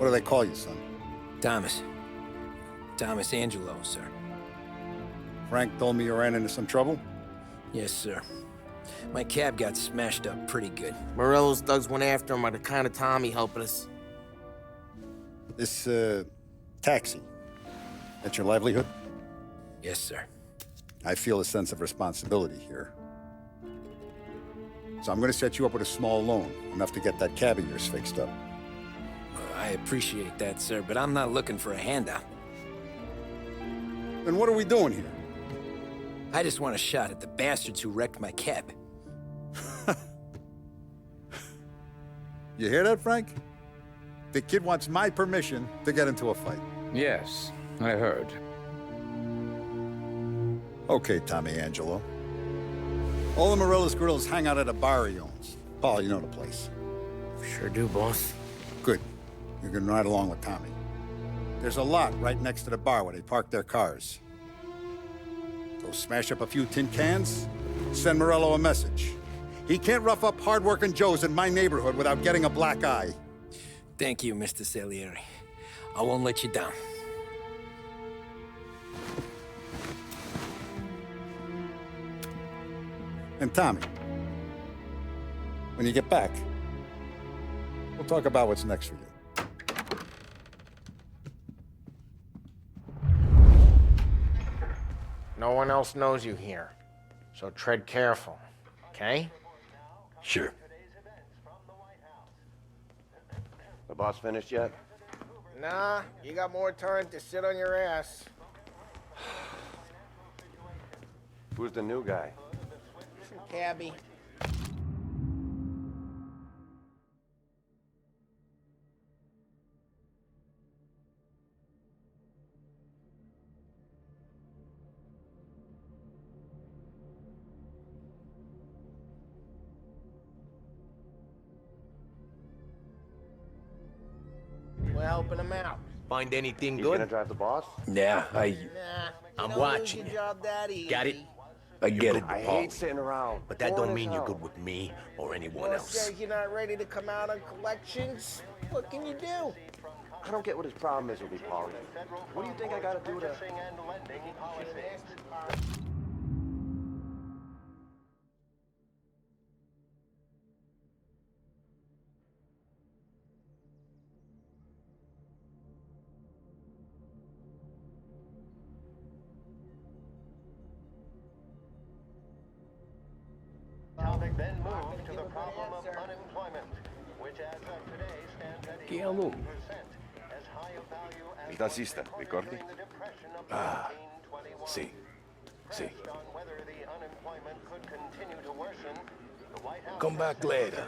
What do they call you, son? Thomas. Thomas Angelo, sir. Frank told me you ran into some trouble? Yes, sir. My cab got smashed up pretty good. Morello's thugs went after him on account of Tommy helping us. This, taxi. That's your livelihood? Yes, sir. I feel a sense of responsibility here. So I'm gonna set you up with a small loan, enough to get that cab of yours fixed up. I appreciate that, sir, but I'm not looking for a handout. Then what are we doing here? I just want a shot at the bastards who wrecked my cab. You hear that, Frank? The kid wants my permission to get into a fight. Yes, I heard. Okay, Tommy Angelo. All the Morello's girls hang out at a bar he owns. Paul, you know the place. Sure do, boss. Good. You can ride along with Tommy. There's a lot right next to the bar where they park their cars. Go smash up a few tin cans, send Morello a message. He can't rough up hard-working Joes in my neighborhood without getting a black eye. Thank you, Mr. Salieri. I won't let you down. And Tommy, when you get back, we'll talk about what's next for you. No one else knows you here, so tread careful, okay? Sure. The boss finished yet? Nah, you got more time to sit on your ass. Who's the new guy? Cabby. We're helping him out. Find anything He's good? gonna drive the boss? Yeah, Nah, I'm you don't watching lose you. your job that easy. Got it? I get it. I hate sitting around. But that Boring don't as mean you're hell. good with me or anyone Boss else. says you're not ready to come out on collections. What can you do? I don't get what his problem is with me, Paulie. What do you think I gotta do to... Topic then moved to the problem of unemployment, which as of today stands at ¿Qué 11%, hago? as high a value as Mi taxista, ricordi? during the depression of Ah, 1921. Sí, sí. Based on whether the unemployment could continue to worsen, the White House Come back later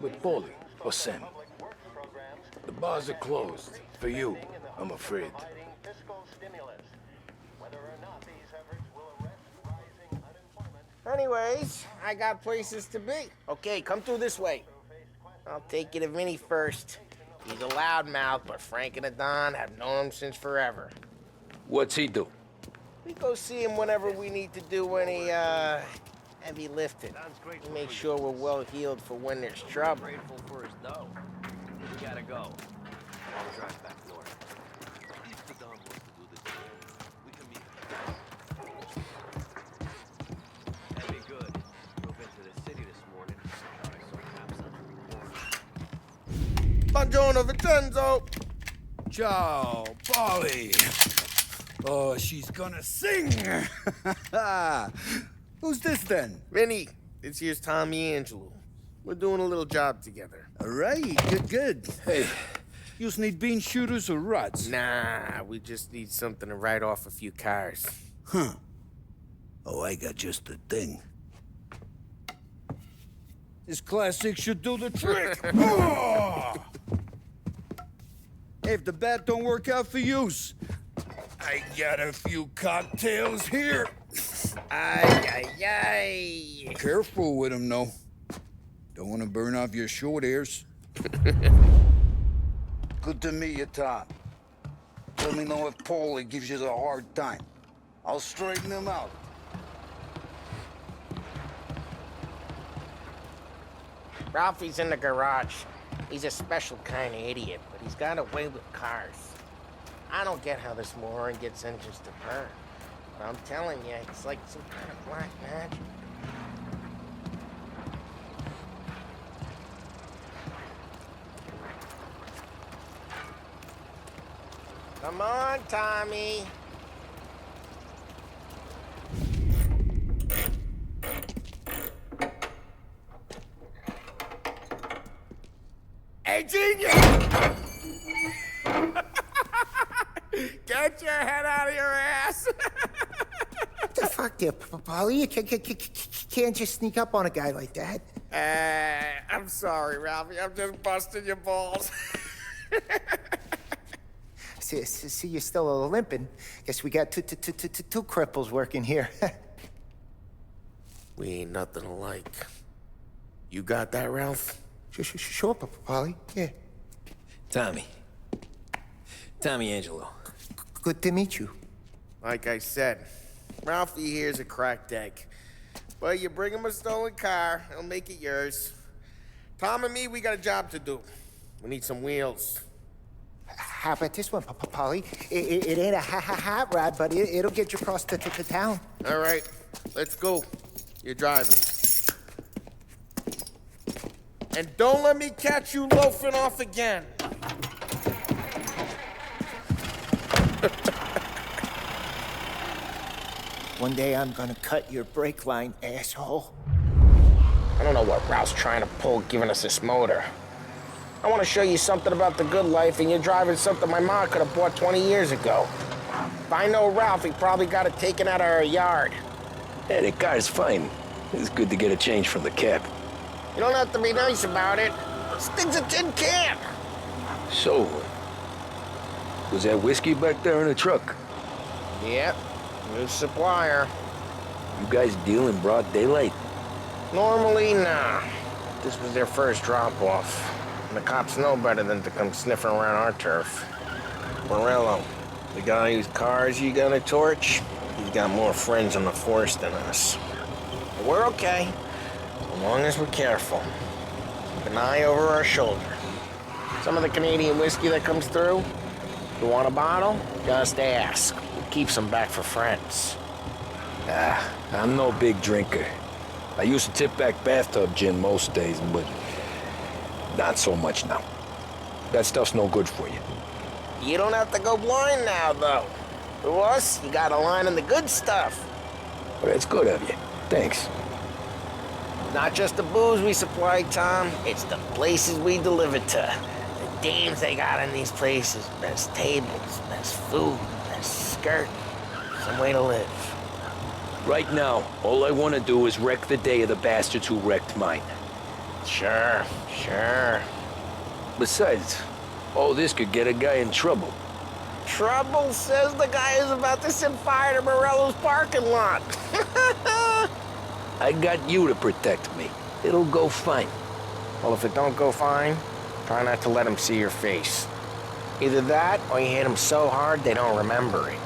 with Paulie or Sam. public works programs The bars are closed. For you, I'm afraid. providing fiscal stimulus. Whether or not these efforts will arrest rising unemployment. Anyways, I got places to be. Okay, come through this way. I'll take you to Vinny first. He's a loudmouth, but Frank and the Don have known him since forever. What's he do? We go see him whenever we need to do any, heavy lifting. We make sure we're well healed for when there's trouble. Grateful for his dough. We gotta go. I'll drive back north. If the Don wants to do the deal, we can meet. That'd be good. Drove into the city this morning. Thought I saw cops on the corner. Buongiorno, Vincenzo! Ciao, Polly. Oh, she's gonna sing. Who's this then? Vinny, this here's Tommy Angelo. We're doing a little job together. All right, good. Hey, you need bean shooters or rods? Nah, we just need something to write off a few cars. Huh. Oh, I got just the thing. This classic should do the trick. Oh! Hey, if the bat don't work out for use, I got a few cocktails here. Ay, ay, ay. Careful with them, though. Don't want to burn off your short hairs. Good to meet you, Tom. Let me know if Paulie gives you the hard time. I'll straighten him out. Ralphie's in the garage. He's a special kind of idiot, but he's got a way with cars. I don't get how this moron gets engines to burn. But I'm telling you, it's like some kind of black magic. Come on, Tommy. Hey, genius! Get your head out of your ass! What the fuck there, Polly? You can't just sneak up on a guy like that. I'm sorry, Ralphie. I'm just busting your balls. See, you're still limping. Guess we got two cripples working here. We ain't nothing alike. You got that, Ralph? Sure, Polly. Yeah. Tommy. Tommy Angelo. Good to meet you. Like I said, Ralphie here's a cracked egg. But you bring him a stolen car, he'll make it yours. Tom and me, we got a job to do. We need some wheels. How about this one, Polly? It ain't a hot rod, but it'll get you across to town. All right, let's go. You're driving. And don't let me catch you loafing off again. One day I'm gonna cut your brake line, asshole. I don't know what Ralph's trying to pull giving us this motor. I want to show you something about the good life, and you're driving something my mom could have bought 20 years ago. If I know Ralph, he probably got it taken out of our yard. Yeah, the car's fine. It's good to get a change from the cab. You don't have to be nice about it. This thing's a tin can. So, was that whiskey back there in the truck? Yep, new supplier. You guys deal in broad daylight? Normally, nah. This was their first drop-off. And the cops know better than to come sniffing around our turf. Morello, the guy whose cars you got a torch, he's got more friends in the force than us. But we're okay, as long as we're careful. Keep an eye over our shoulder. Some of the Canadian whiskey that comes through, you want a bottle? Just ask. We'll keep some back for friends. I'm no big drinker. I used to tip back bathtub gin most days, but not so much now. That stuff's no good for you. You don't have to go blind now, though. To us, you got a line in the good stuff. Well, that's good of you. Thanks. Not just the booze we supply, Tom. It's the places we deliver to. The dames they got in these places. Best tables, best food, best skirt. Some way to live. Right now, all I want to do is wreck the day of the bastards who wrecked mine. Sure. Besides, all this could get a guy in trouble. Trouble, says the guy who's about to set fire to Morello's parking lot. I got you to protect me. It'll go fine. Well, if it don't go fine, try not to let them see your face. Either that, or you hit them so hard they don't remember it.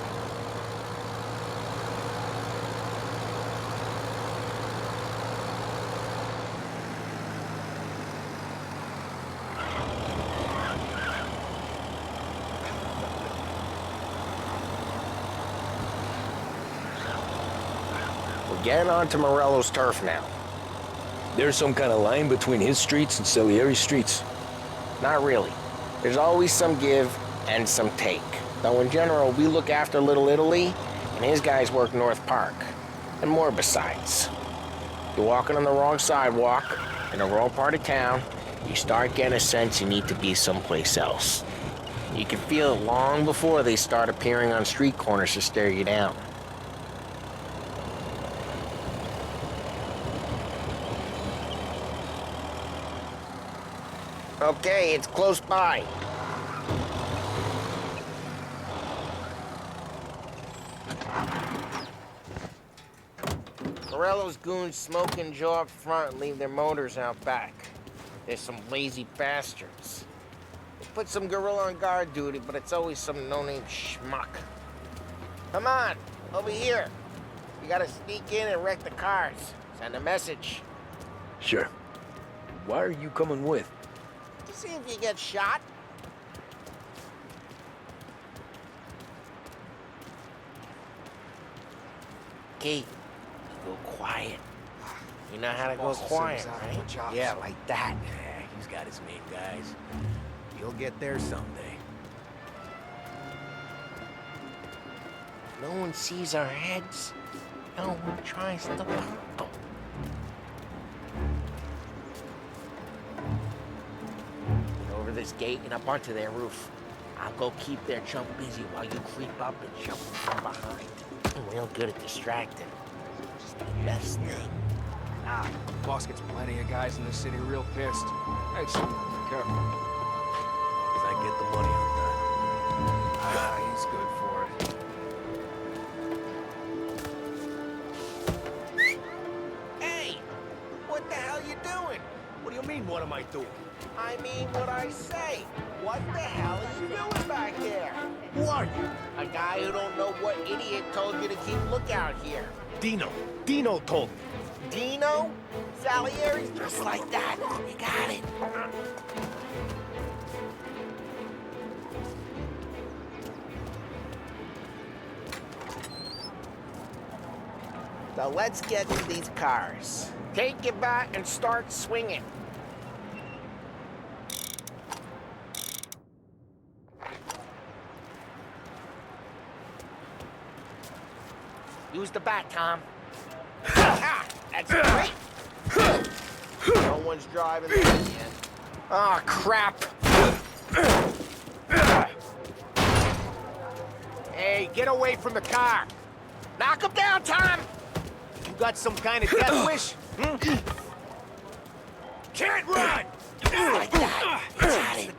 Getting onto Morello's turf now. There's some kind of line between his streets and Salieri's streets. Not really. There's always some give and some take. Though in general, we look after Little Italy, and his guys work North Park. And more besides. You're walking on the wrong sidewalk, in the wrong part of town, you start getting a sense you need to be someplace else. You can feel it long before they start appearing on street corners to stare you down. Okay, it's close by. Morello's goons smoke and jaw up front and leave their motors out back. They're some lazy bastards. They put some gorilla on guard duty, but it's always some no-name schmuck. Come on, over here. You gotta sneak in and wreck the cars. Send a message. Sure. Why are you coming with? See if you get shot. Kate, go quiet. You know how to go quiet, right? Yeah, like that. Yeah, he's got his main guys. You'll get there someday. No one sees our heads. No one tries to pop them. Get over this gate and up onto their roof. I'll go keep their chump busy while you creep up and jump from behind. I'm real good at distracting. Just the best thing. Ah, boss gets plenty of guys in the city real pissed. Hey, so, careful. As I get the money on that. Ah, he's good for it. Hey! What the hell you doing? What do you mean, what am I doing? I mean what I say. What the hell are you doing back there? Who are you? A guy who don't know what idiot told you to keep lookout here. Dino. Dino told me. Dino? Salieri's just like that. You got it. So let's get to these cars. Take your bat and start swinging. Use the bat, Tom. Ah, that's great. No one's driving this again. Oh, crap. Hey, get away from the car. Knock him down, Tom. You got some kind of death wish? Hmm? Can't run! Like that. Got it.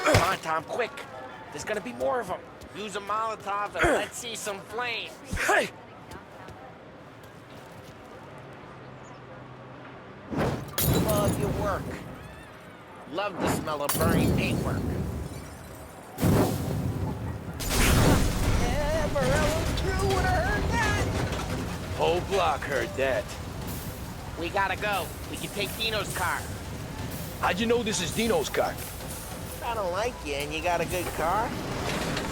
Come on, Tom, quick. There's gonna be more of them. Use a Molotov and let's see some flames. Hey! Love your work. Love the smell of burning paintwork. Yeah, Morello's crew would have heard that. Whole block heard that. We gotta go. We can take Dino's car. How'd you know this is Dino's car? I don't like you and you got a good car.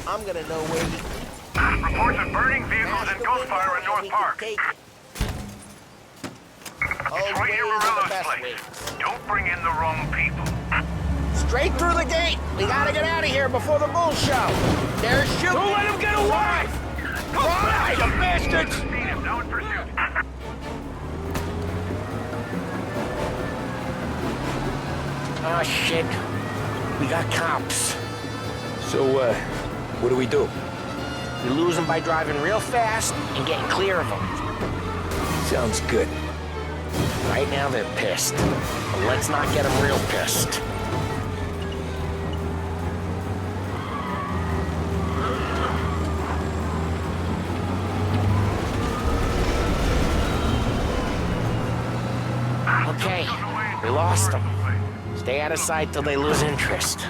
I'm gonna know where you... Reports of burning vehicles and gunfire in North Park. Right near Morello's place. Don't bring in the wrong people. Straight through the gate. We gotta get out of here before the bull show. They're shooting. Don't let him get away! Come on, you bastards! See him, now in pursuit. Oh, shit. We got cops. So, what do we do? We lose them by driving real fast and getting clear of them. Sounds good. Right now they're pissed. But let's not get them real pissed. Okay, we lost them. Stay out of sight till they lose interest.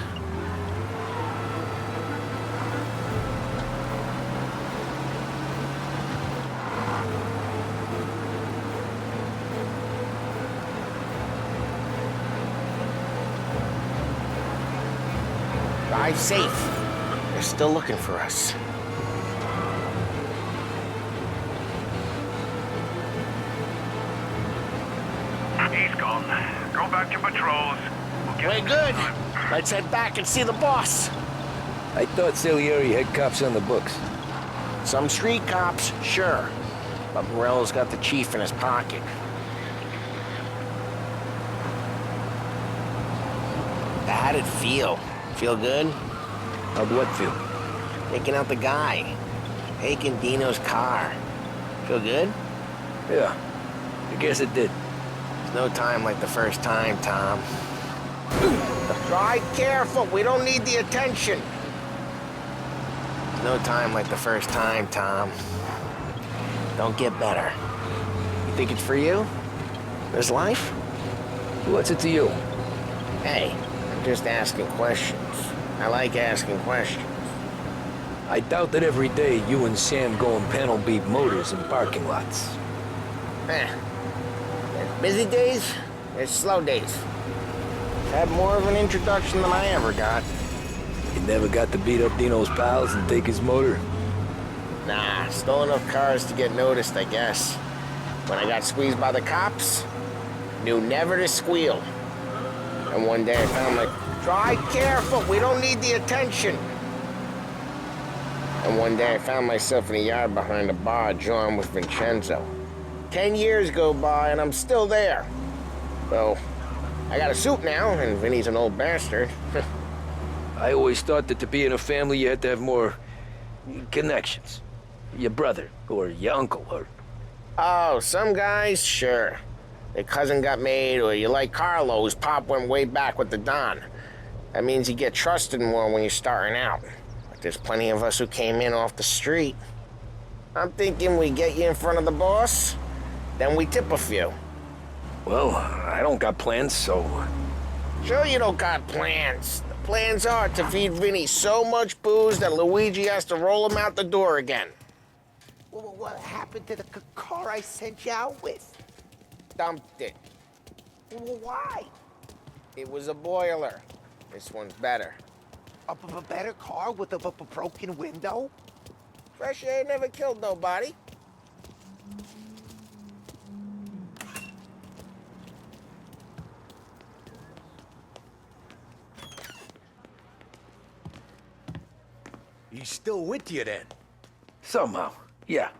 Drive safe. They're still looking for us. He's gone. Go back to patrols. We're good. Let's head back and see the boss. I thought Salieri had cops on the books. Some street cops, sure. But Morello's got the chief in his pocket. How'd it feel? Feel good? How'd what feel? Taking out the guy. Taking Dino's car. Feel good? Yeah, I guess it did. There's no time like the first time, Tom. Drive careful. We don't need the attention. There's no time like the first time, Tom. Don't get better. You think it's for you? This life? What's it to you? Hey, I'm just asking questions. I like asking questions. I doubt that every day you and Sam go and panel beat motors in parking lots. Eh. Busy days, It's slow days. Had more of an introduction than I ever got. You never got to beat up Dino's pals and take his motor? Nah, stole enough cars to get noticed, I guess. When I got squeezed by the cops, knew never to squeal. And one day I found drive careful, we don't need the attention. And one day I found myself in a yard behind a bar drawn with Vincenzo. 10 years go by and I'm still there. So, I got a suit now, and Vinny's an old bastard. I always thought that to be in a family you had to have more connections. Your brother, or your uncle, or... Oh, some guys, sure. Their cousin got made, or you like Carlos, Pop went way back with the Don. That means you get trusted more when you're starting out. But there's plenty of us who came in off the street. I'm thinking we get you in front of the boss, then we tip a few. Well, I don't got plans, so... Sure you don't got plans. The plans are to feed Vinny so much booze that Luigi has to roll him out the door again. What happened to the car I sent you out with? Dumped it. Why? It was a boiler. This one's better. A better car with a broken window? Fresh air never killed nobody. He's still with you then? Somehow, yeah.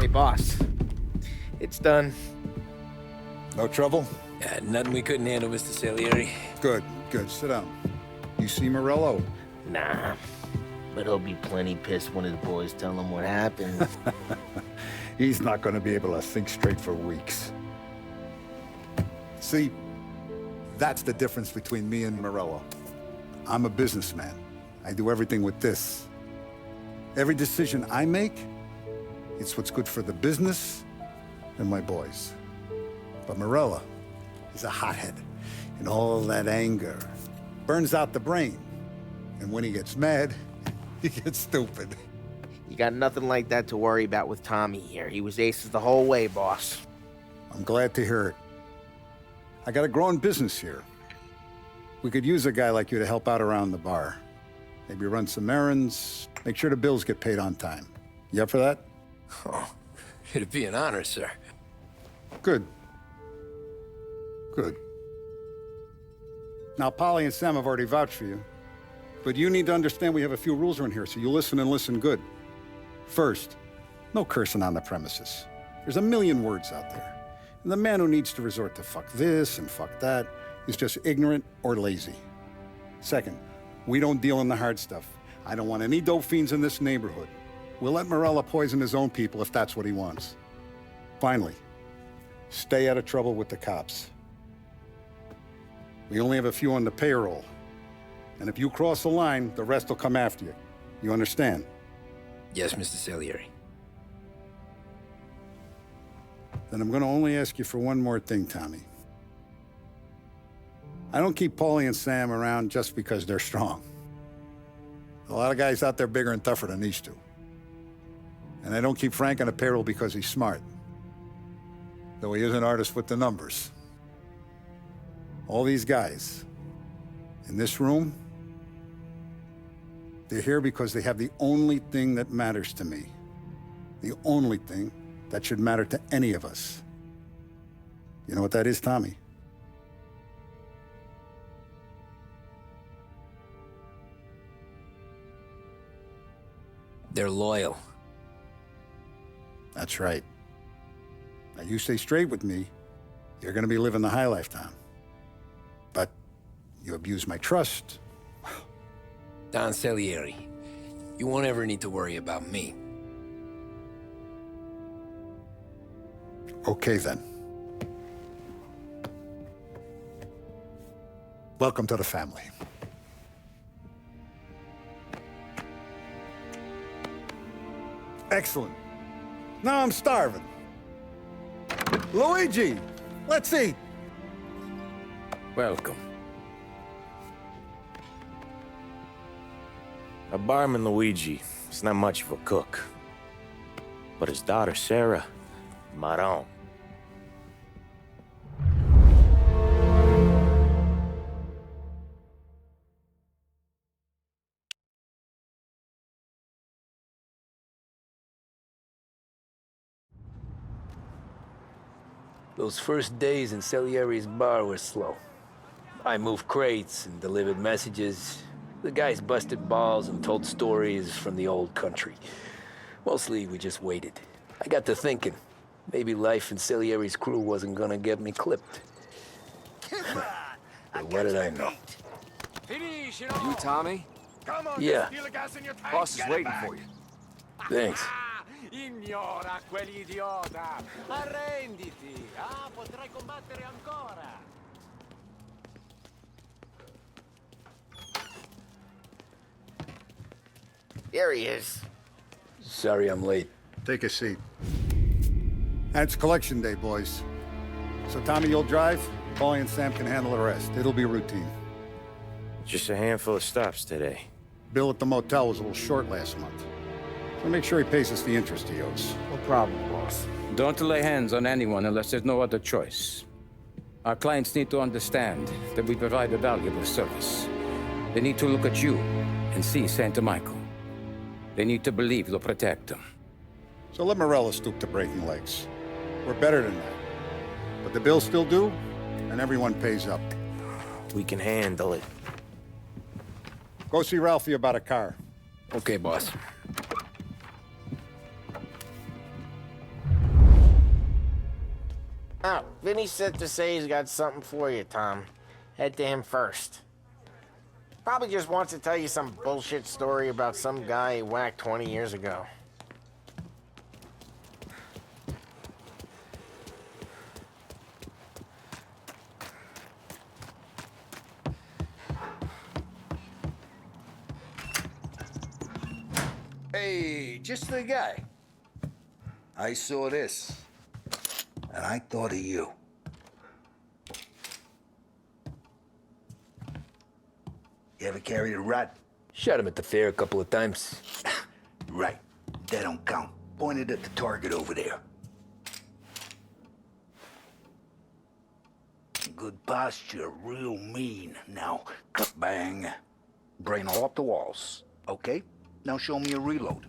Hey, boss. It's done. No trouble? Yeah, nothing we couldn't handle, Mr. Salieri. Good, good. Sit down. You see Morello? Nah. But he'll be plenty pissed when his boys tell him what happened. He's not going to be able to think straight for weeks. See, that's the difference between me and Morello. I'm a businessman. I do everything with this. Every decision I make, it's what's good for the business and my boys. But Morello is a hothead, and all that anger burns out the brain. And when he gets mad, he gets stupid. You got nothing like that to worry about with Tommy here. He was aces the whole way, boss. I'm glad to hear it. I got a growing business here. We could use a guy like you to help out around the bar. Maybe run some errands, make sure the bills get paid on time. You up for that? Oh, it'd be an honor, sir. Good. Good. Now, Polly and Sam have already vouched for you. But you need to understand we have a few rules around here, so you listen and listen good. First, no cursing on the premises. There's a million words out there. And the man who needs to resort to fuck this and fuck that is just ignorant or lazy. Second, we don't deal in the hard stuff. I don't want any dope fiends in this neighborhood. We'll let Morella poison his own people if that's what he wants. Finally, stay out of trouble with the cops. We only have a few on the payroll. And if you cross the line, the rest will come after you. You understand? Yes, Mr. Salieri. Then I'm going to only ask you for one more thing, Tommy. I don't keep Paulie and Sam around just because they're strong. A lot of guys out there bigger and tougher than these two. And I don't keep Frank on the payroll because he's smart. Though he is an artist with the numbers. All these guys in this room, they're here because they have the only thing that matters to me. The only thing that should matter to any of us. You know what that is, Tommy? They're loyal. That's right. Now, you stay straight with me, you're gonna be living the high life, Tom. But you abuse my trust. Don Salieri, you won't ever need to worry about me. Okay, then. Welcome to the family. Excellent. Now I'm starving. Luigi, let's eat. Welcome. A barman, Luigi, is not much of a cook. But his daughter, Sarah, Maron. Those first days in Salieri's bar were slow. I moved crates and delivered messages. The guys busted balls and told stories from the old country. Mostly, we just waited. I got to thinking, maybe life in Salieri's crew wasn't gonna get me clipped. But what did I know? You Tommy? Yeah. Boss is waiting for you. Thanks. Ignora quell'idiota! Arrenditi! Ah, potrai combattere ancora! Here he is. Sorry I'm late. Take a seat. And it's collection day, boys. So Tommy, you'll drive. Paulie and Sam can handle the rest. It'll be routine. Just a handful of stops today. Bill at the motel was a little short last month. So make sure he pays us the interest he owes. No problem, boss. Don't lay hands on anyone unless there's no other choice. Our clients need to understand that we provide a valuable service. They need to look at you and see Santa Michael. They need to believe you'll protect them. So let Morella stoop to breaking legs. We're better than that. But the bills still due, and everyone pays up. We can handle it. Go see Ralphie about a car. Okay, boss. Oh, Vinny said to say he's got something for you, Tom. Head to him first. Probably just wants to tell you some bullshit story about some guy he whacked 20 years ago. Hey, just the guy. I saw this, and I thought of you. You ever carried a rat? Shot him at the fair a couple of times. Right. That don't count. Pointed at the target over there. Good posture, real mean. Now, bang. Brain all off the walls. Okay? Now show me a reload.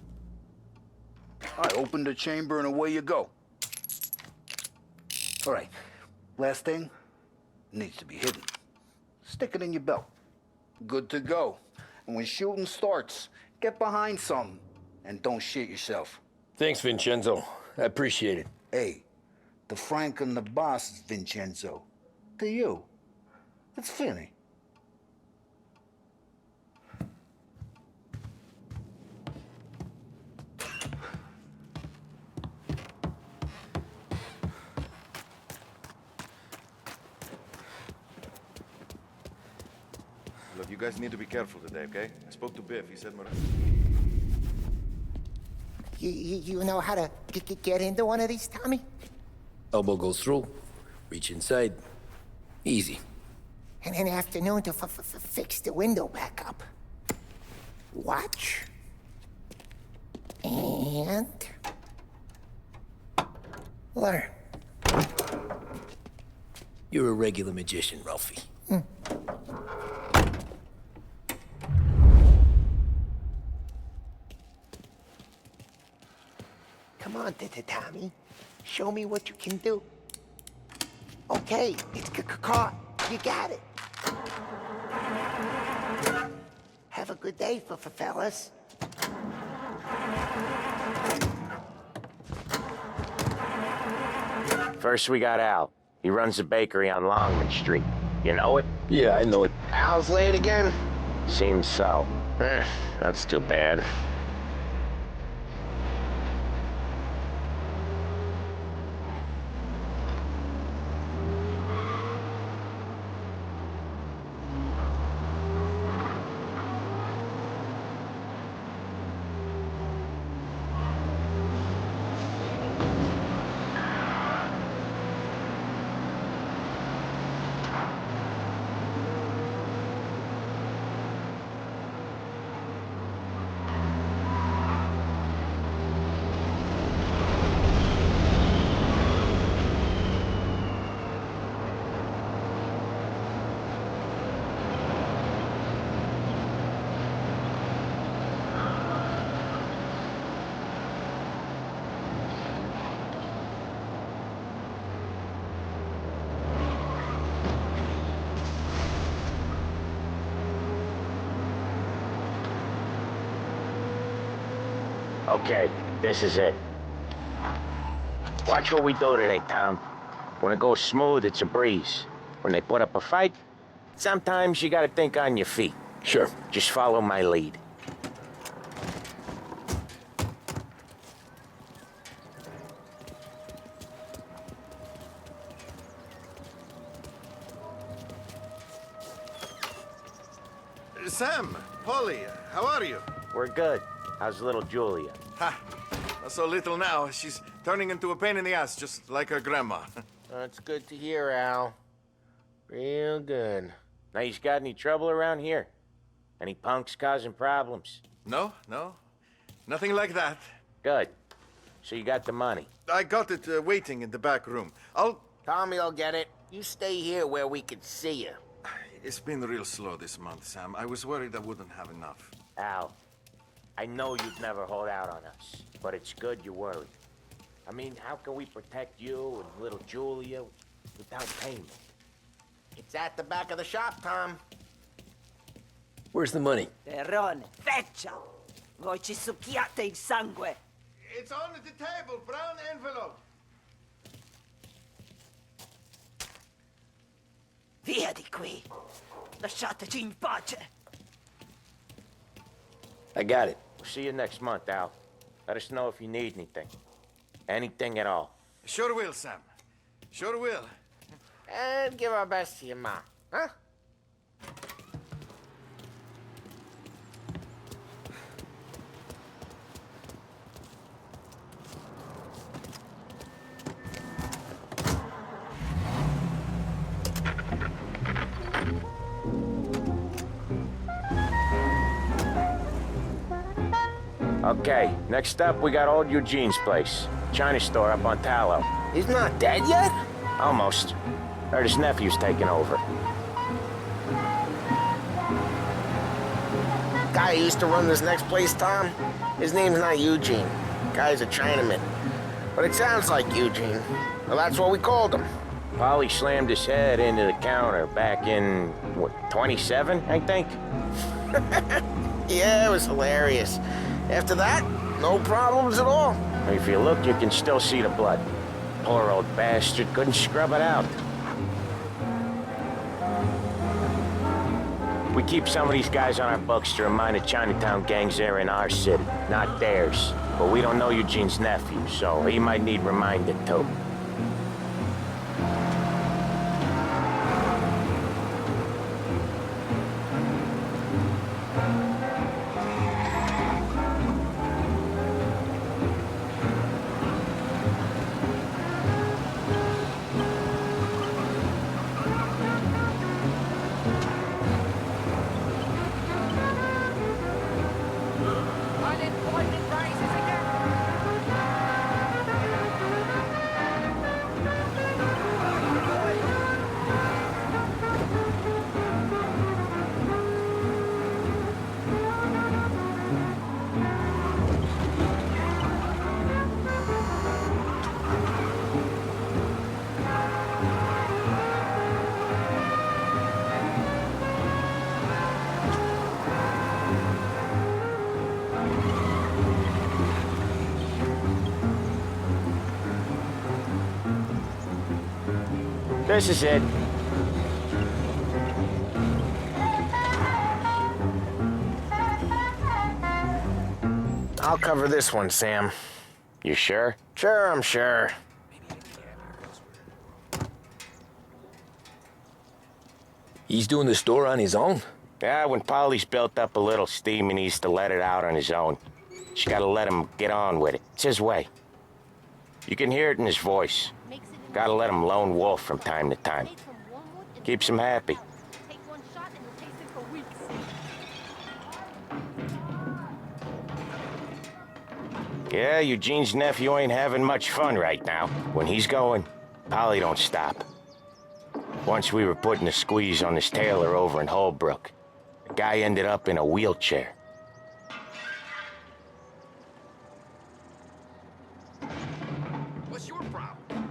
I open the chamber and away you go. All right. Last thing. Needs to be hidden. Stick it in your belt. Good to go. And when shooting starts, get behind something. And don't shit yourself. Thanks, Vincenzo. I appreciate it. Hey, the Frank and the boss is Vincenzo. To you, it's Vinny. Look, you guys need to be careful today, okay? I spoke to Biff. He said You know how to get into one of these, Tommy? Elbow goes through. Reach inside. Easy. And an afternoon to fix the window back up. Watch. And... learn. You're a regular magician, Ralphie. Come on, Tommy. Show me what you can do. Okay, it's caught. You got it. Have a good day, fellas. First we got Al. He runs a bakery on Longman Street. You know it? Yeah, I know it. Al's late again? Seems so. That's too bad. Okay, this is it. Watch what we do today, Tom. When it goes smooth, it's a breeze. When they put up a fight, sometimes you gotta think on your feet. Sure. Just follow my lead. Sam, Polly, how are you? We're good. How's little Julia? Ha! Not so little now. She's turning into a pain in the ass, just like her grandma. That's good to hear, Al. Real good. Now, you got any trouble around here? Any punks causing problems? No. Nothing like that. Good. So you got the money? I got it waiting in the back room. Tommy'll get it. You stay here where we can see you. It's been real slow this month, Sam. I was worried I wouldn't have enough. Al, I know you'd never hold out on us, but it's good you're worried. I mean, how can we protect you and little Julia without payment? It's at the back of the shop, Tom. Where's the money? Terrone, feccia! Voi ci succhiate il sangue! It's on the table, brown envelope. Via di qui! Lasciateci in pace! I got it. We'll see you next month, Al. Let us know if you need anything. Anything at all. Sure will, Sam. Sure will. And give our best to your ma, huh? Okay, next up we got old Eugene's place. China store up on Tallow. He's not dead yet? Almost. Heard his nephew's taking over. Guy who used to run this next place, Tom? His name's not Eugene. Guy's a Chinaman. But it sounds like Eugene. Well, that's what we called him. Polly slammed his head into the counter back in, what, 27, I think? Yeah, it was hilarious. After that, no problems at all. If you look, you can still see the blood. Poor old bastard couldn't scrub it out. We keep some of these guys on our books to remind the Chinatown gangs they're in our city, not theirs. But we don't know Eugene's nephew, so he might need reminded too. This is it. I'll cover this one, Sam. You sure? Sure, I'm sure. He's doing the store on his own? Yeah, when Polly's built up a little steam, he needs to let it out on his own. Just gotta let him get on with it. It's his way. You can hear it in his voice. Gotta let him lone wolf from time to time. Keeps him happy. Yeah, Eugene's nephew ain't having much fun right now. When he's going, Polly don't stop. Once we were putting a squeeze on this tailor over in Holbrook. The guy ended up in a wheelchair. What's your problem?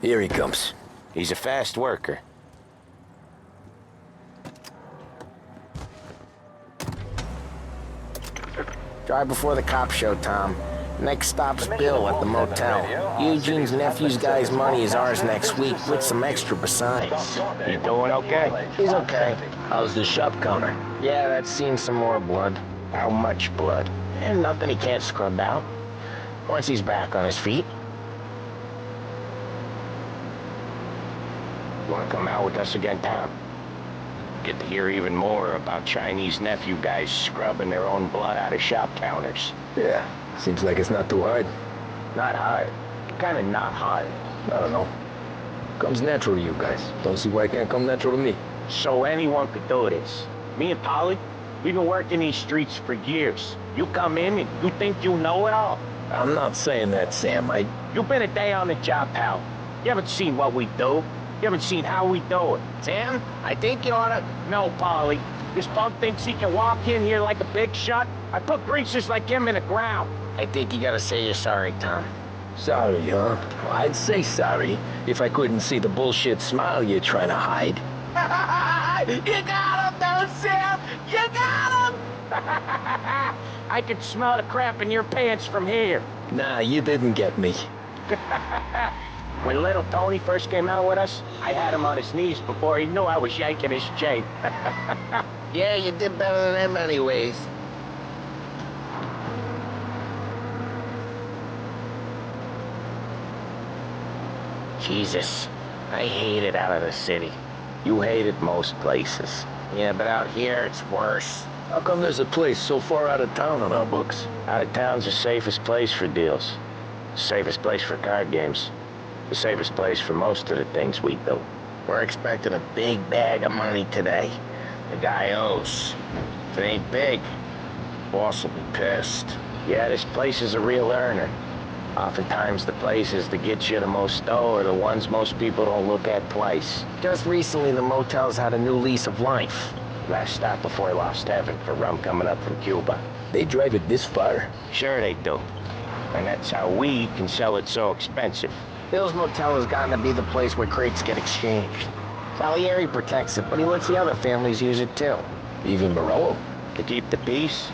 Here he comes. He's a fast worker. Drive before the cop show, Tom. Next stop's Bill at the motel. Eugene's nephew's guy's money is ours next week, with some extra besides. You doing okay? He's okay. How's the shop counter? Yeah, that's seen some more blood. How much blood? And nothing he can't scrub out. Once he's back on his feet. You wanna come out with us again, Tom? Get to hear even more about Chinese nephew guys scrubbing their own blood out of shop counters. Yeah, seems like it's not too hard. Not hard. Kinda not hard. I don't know. Comes natural to you guys. Don't see why it can't come natural to me. So anyone could do this. Me and Polly, we've been working these streets for years. You come in and you think you know it all. I'm not saying that, Sam. You've been a day on the job, pal. You haven't seen what we do. You haven't seen how we do it. Sam, I think you oughta... No, Polly. This punk thinks he can walk in here like a big shot. I put greasers like him in the ground. I think you gotta say you're sorry, Tom. Sorry, huh? Well, I'd say sorry if I couldn't see the bullshit smile you're trying to hide. You got him, though, Sam! You got him! I could smell the crap in your pants from here. Nah, you didn't get me. When little Tony first came out with us, I had him on his knees before he knew I was yanking his chain. Yeah, you did better than him anyways. Jesus, I hate it out of the city. You hate it most places. Yeah, but out here, it's worse. How come there's a place so far out of town on our books? Out of town's the safest place for deals. The safest place for card games. The safest place for most of the things we do. We're expecting a big bag of money today. The guy owes. If it ain't big, boss will be pissed. Yeah, this place is a real earner. Oftentimes the places that get you the most dough are the ones most people don't look at twice. Just recently the motel's had a new lease of life. Last stop before I lost heaven for rum coming up from Cuba. They drive it this far? Sure they do. And that's how we can sell it so expensive. Bill's Motel has gotten to be the place where crates get exchanged. Salieri protects it, but he lets the other families use it too. Even Morello? To keep the peace?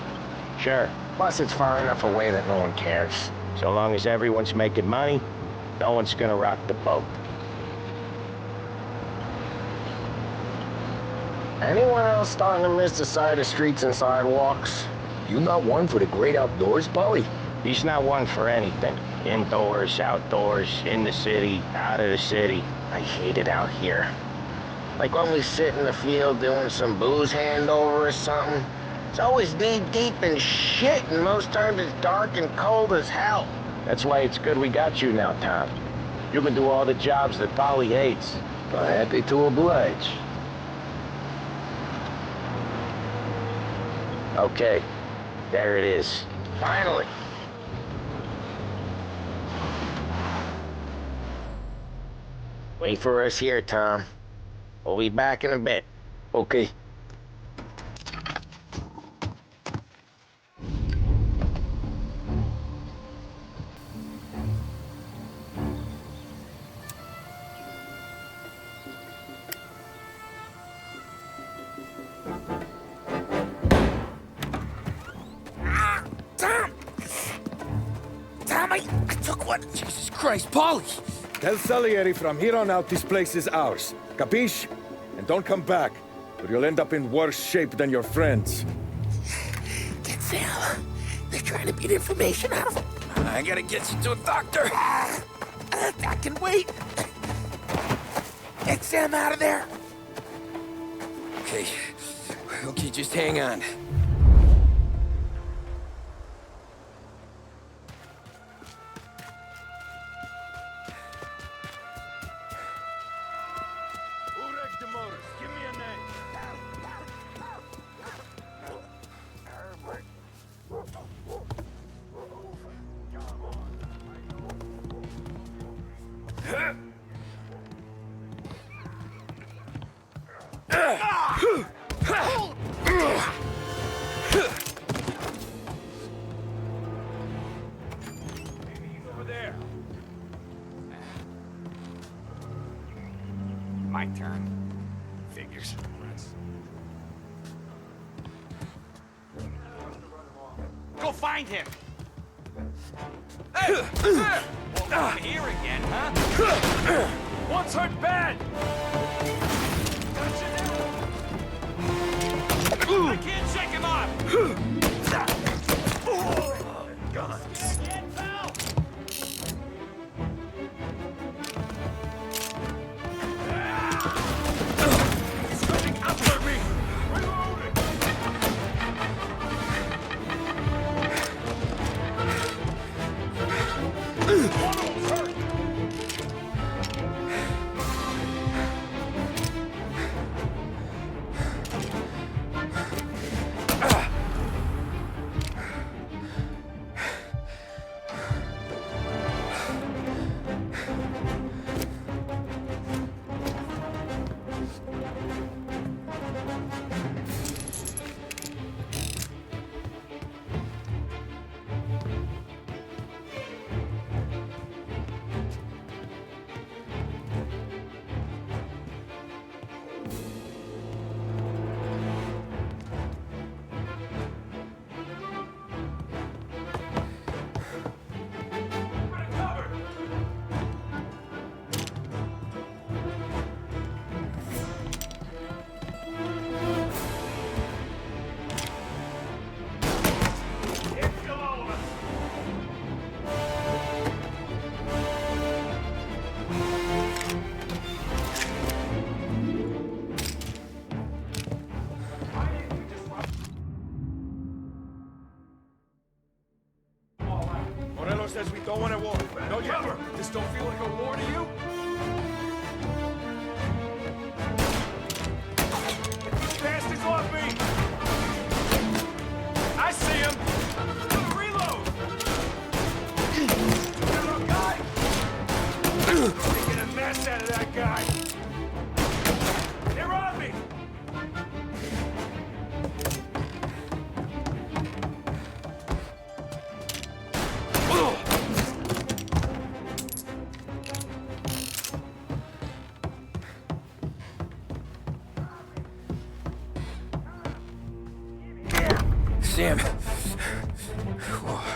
Sure. Plus it's far enough away that no one cares. So long as everyone's making money, no one's gonna rock the boat. Anyone else starting to miss the side of streets and sidewalks? You not one for the great outdoors, Polly? He's not one for anything. Indoors, outdoors, in the city, out of the city. I hate it out here. Like when we sit in the field doing some booze handover or something. It's always knee-deep in shit, and most times it's dark and cold as hell. That's why it's good we got you now, Tom. You can do all the jobs that Polly hates. I'm happy to oblige. Okay, there it is. Finally. Wait for us here, Tom. We'll be back in a bit. Okay. I took one. Jesus Christ, Polly! Tell Salieri from here on out this place is ours. Capiche? And don't come back, or you'll end up in worse shape than your friends. Get Sam. They're trying to beat information out of him. I gotta get you to a doctor. I can wait. Get Sam out of there. Okay, just hang on. My turn. Figures. Go find find him! Hey! Well, I'm here again, huh? One's hurt bad! I can't shake him off! God. He's coming after me! Morello says we don't want a war. No, yeah. This don't feel like a war to you? Bastards off me! I see him! Reload! Little guy! Making a mess out of that guy! They're on me! Sam.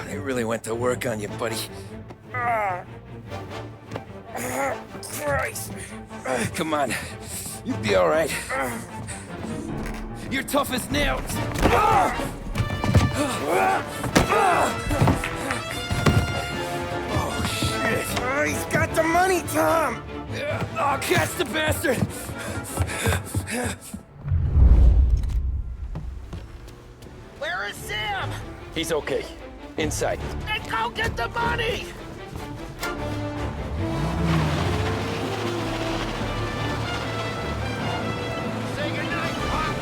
They really went to work on you, buddy. Christ. Come on. You'll be all right. You're tough as nails. Oh, shit. Oh, he's got the money, Tom! I'll catch the bastard. Where is Sam? He's okay. Inside. Then go get the money! Say goodnight, Pop!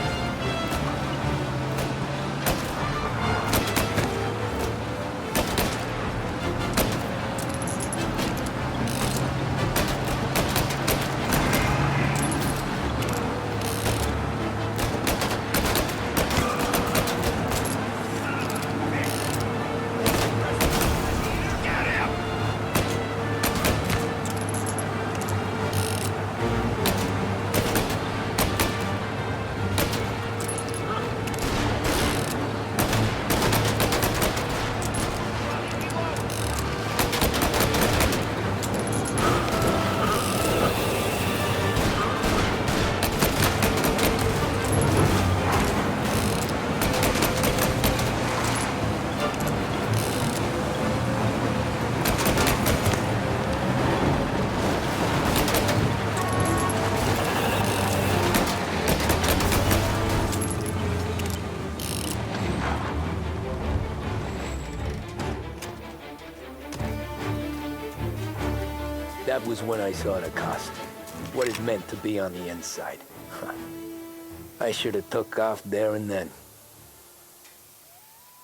That was when I saw the cost. What it meant to be on the inside. I should have took off there and then.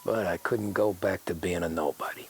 But I couldn't go back to being a nobody.